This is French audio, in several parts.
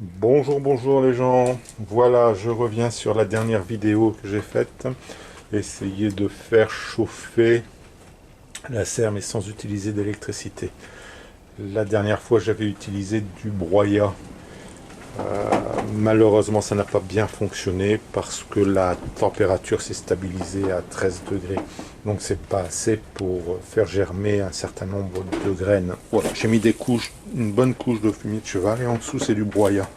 Bonjour, bonjour les gens. Voilà, je reviens sur la dernière vidéo que j'ai faite. Essayer de faire chauffer la serre mais sans utiliser d'électricité. La dernière fois, j'avais utilisé du broyat. Malheureusement, ça n'a pas bien fonctionné parce que la température s'est stabilisée à 13 degrés. Donc, c'est pas assez pour faire germer un certain nombre de graines. Voilà, j'ai mis des couches, une bonne couche de fumier de cheval et en dessous, c'est du broyat.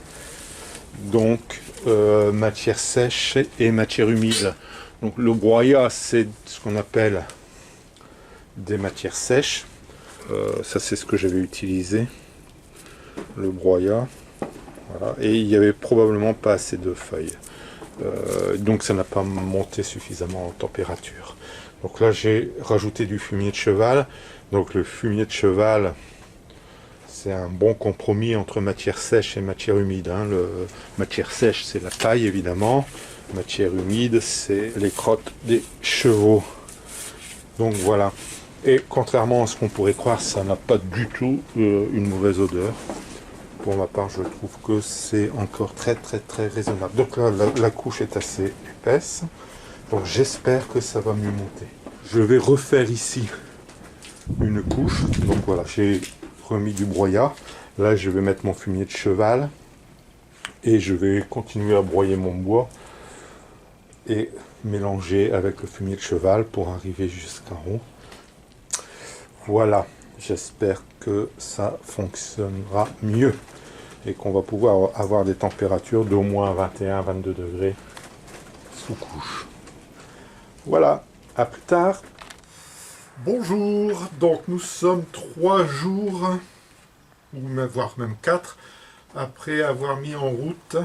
Donc matière sèche et matière humide. Donc le broyat, c'est ce qu'on appelle des matières sèches. Ça, c'est ce que j'avais utilisé, le broyat. Voilà. Et il n'y avait probablement pas assez de feuilles. Donc ça n'a pas monté suffisamment en température. Donc là, j'ai rajouté du fumier de cheval. Donc le fumier de cheval, c'est un bon compromis entre matière sèche et matière humide. Matière sèche, c'est la paille, évidemment. Matière humide, c'est les crottes des chevaux. Donc voilà. Et contrairement à ce qu'on pourrait croire, ça n'a pas du tout une mauvaise odeur. Pour ma part, je trouve que c'est encore très raisonnable. Donc là, la couche est assez épaisse. Donc j'espère que ça va mieux monter. Je vais refaire ici une couche. Donc voilà, j'ai remis du broyat. Là, je vais mettre mon fumier de cheval et je vais continuer à broyer mon bois et mélanger avec le fumier de cheval pour arriver jusqu'en haut. Voilà, j'espère que ça fonctionnera mieux et qu'on va pouvoir avoir des températures d'au moins 21-22 degrés sous couche. Voilà, à plus tard. Bonjour, donc nous sommes 3 jours, ou voire même 4, après avoir mis en route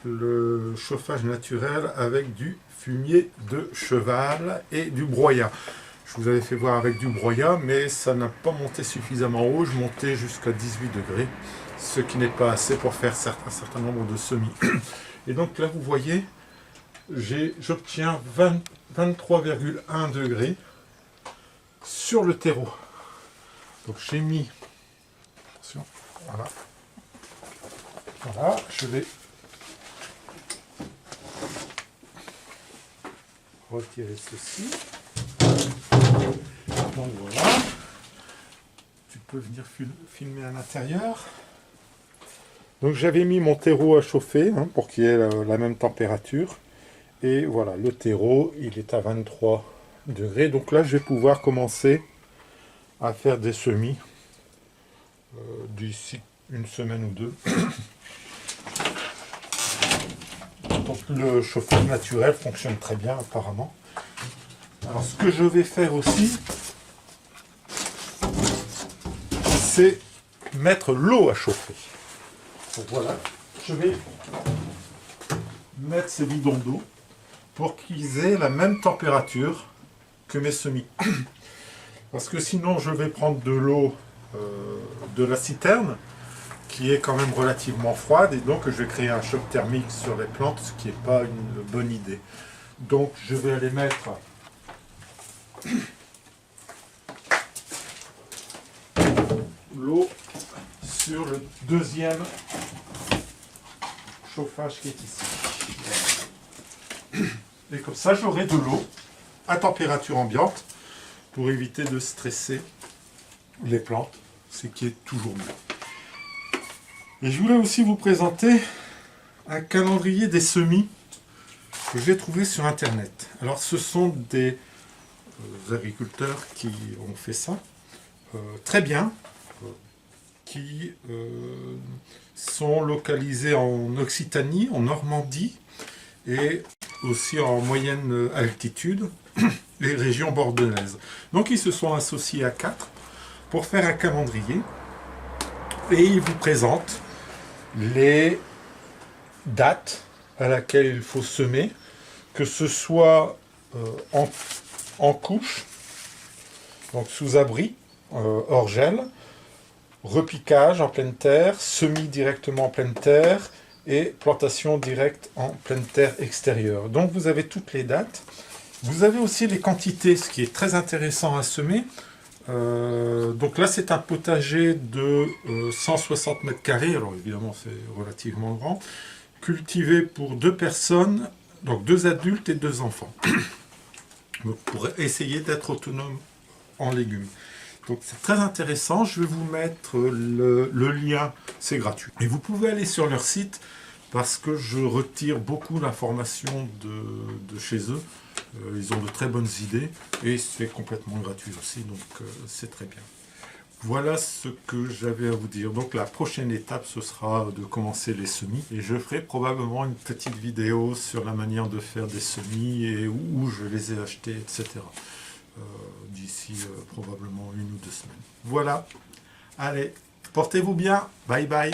le chauffage naturel avec du fumier de cheval et du broyat. Je vous avais fait voir avec du broyat, mais ça n'a pas monté suffisamment haut. Je montais jusqu'à 18 degrés, ce qui n'est pas assez pour faire un certain nombre de semis. Et donc là, vous voyez, j'obtiens 23,1 degrés sur le terreau. Donc j'ai mis, attention, voilà, je vais retirer ceci. Donc voilà, tu peux venir filmer à l'intérieur. Donc j'avais mis mon terreau à chauffer pour qu'il y ait la même température. Et voilà, le terreau, il est à 23 degrés. Donc là, je vais pouvoir commencer à faire des semis d'ici une semaine ou deux. Donc le chauffage naturel fonctionne très bien apparemment. Alors ce que je vais faire aussi, c'est mettre l'eau à chauffer. Donc voilà, je vais mettre ces bidons d'eau pour qu'ils aient la même température que mes semis. Parce que sinon je vais prendre de l'eau de la citerne, qui est quand même relativement froide, et donc je vais créer un choc thermique sur les plantes, ce qui n'est pas une bonne idée. Donc je vais aller mettre l'eau sur le deuxième chauffage qui est ici. Et comme ça, j'aurai de l'eau à température ambiante pour éviter de stresser les plantes, ce qui est toujours mieux. Et je voulais aussi vous présenter un calendrier des semis que j'ai trouvé sur internet. Alors ce sont des agriculteurs qui ont fait ça très bien, qui sont localisés en Occitanie, en Normandie et aussi en moyenne altitude, les régions bordelaise. Donc ils se sont associés à 4 pour faire un calendrier et ils vous présentent les dates à laquelle il faut semer, que ce soit en couche, donc sous abri, hors gel, repiquage en pleine terre, semis directement en pleine terre et plantation directe en pleine terre extérieure. Donc vous avez toutes les dates. Vous avez aussi les quantités, ce qui est très intéressant à semer. Donc là, c'est un potager de 160 mètres carrés. Alors évidemment, c'est relativement grand. Cultivé pour 2 personnes, donc 2 adultes et 2 enfants. Donc, pour essayer d'être autonome en légumes. Donc c'est très intéressant. Je vais vous mettre le lien. C'est gratuit. Et vous pouvez aller sur leur site parce que je retire beaucoup d'informations de chez eux. Ils ont de très bonnes idées et c'est complètement gratuit aussi, donc c'est très bien. Voilà ce que j'avais à vous dire. Donc la prochaine étape, ce sera de commencer les semis. Et je ferai probablement une petite vidéo sur la manière de faire des semis et où je les ai achetés, etc. D'ici probablement 1 ou 2 semaines. Voilà. Allez, portez-vous bien. Bye bye.